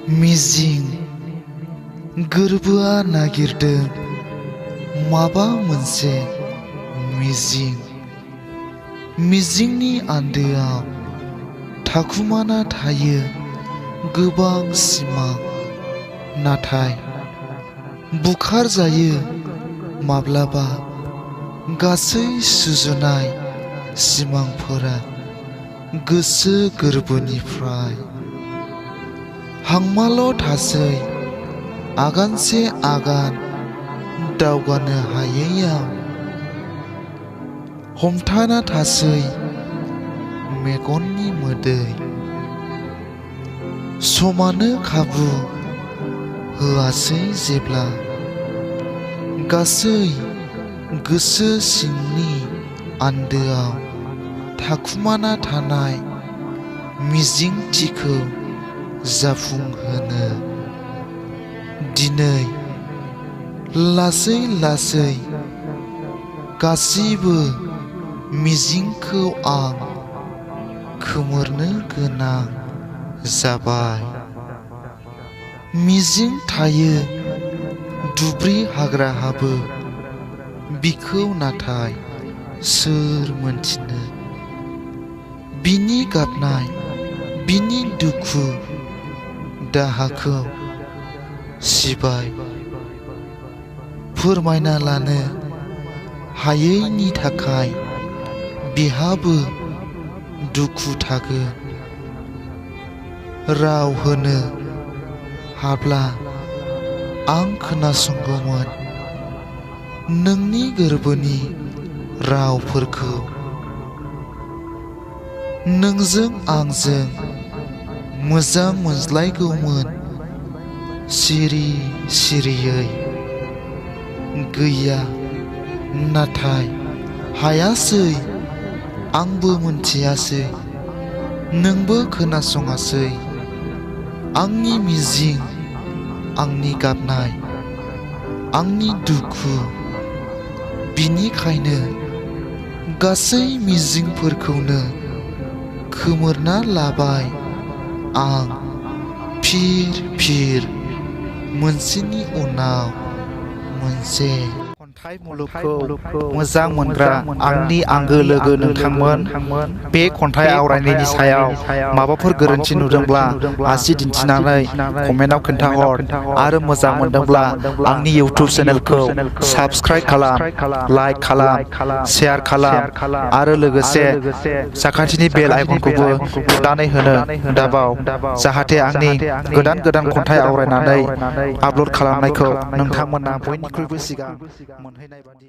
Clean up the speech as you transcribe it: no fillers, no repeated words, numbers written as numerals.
मिजिं गोरबोआ नागिरदों माबा मोनसे मिजिंनि आन्दोआव थाखुमाना थायो गोबां सिमां, नाथाय बुखारजायो माब्लाबा गासै सुजुनाय सिमांफोरा गोसो गोरबोनिफ्राय। हांमाल' थासै आगानसे आगान दावगानो हायैयाव, हमथाना थासै मेगननि मोदै। समानो खाबु होआसै जेब्ला गासै गोसो सिंनि आन्दोआव थाखुमाना थानाय मिजिंथिखौ जाफुंहोनो। दिनै लासै लासै गासिबो मिजिंखौ आं खोमोरनो गोनां जाबाय। मिजिं थायो दुब्रि हाग्राहाबो बिखौ नाथाय सोर मोनथिनो। बिनि गाबनाय, बिनि दुखु दाहाखौ सिबाय फोरमायना लानो हायैनि थाखाय बिहाबो दुखु थागोन। राव होनो हाब्ला आं खोनासंगौमोन नोंनि गोरबोनि रावफोरखौ। नोंजों आंजों मोजां मोनज्लायगौमोन सिरि सिरियै। गैया, नाथाय हायासै, आंबो मोनथियासै, नोंबो खोनासङासै आंनि मिजिं, आंनि गाबनाय, आंनि दुखु। बिनिखायनो गासै मिजिंफोरखौनो खोमोरना लाबाय आं फिर मोनसेनि उनाव मोनसे। खन्थाइ मुलुगखौ मोजां मोनग्रा आंनि आंगो लोगो नोंथांमोन, बे खन्थाइ आवरायनायनि सायाव माबाफोर गोरोन्थि नुदोंब्ला आसि दिन्थिनानै कमेन्टआव खोन्थाहर, आरो मोजां मोनदोंब्ला आंनि इउटिउब चेनेलखौ साबस्क्राइब खालाम, लाइक खालाम, शेयार खालाम, आरो लोगोसे साखाथिनि बेल आइकनखौबो थुनानै होनो दाबाव, जाहाथे आंनि गोदान खन्थाइ आवरायनानै आपल'ड खालामनायखौ नोंथांमोना बयनिख्रुइबो सिगां मोनहैनाय बादि।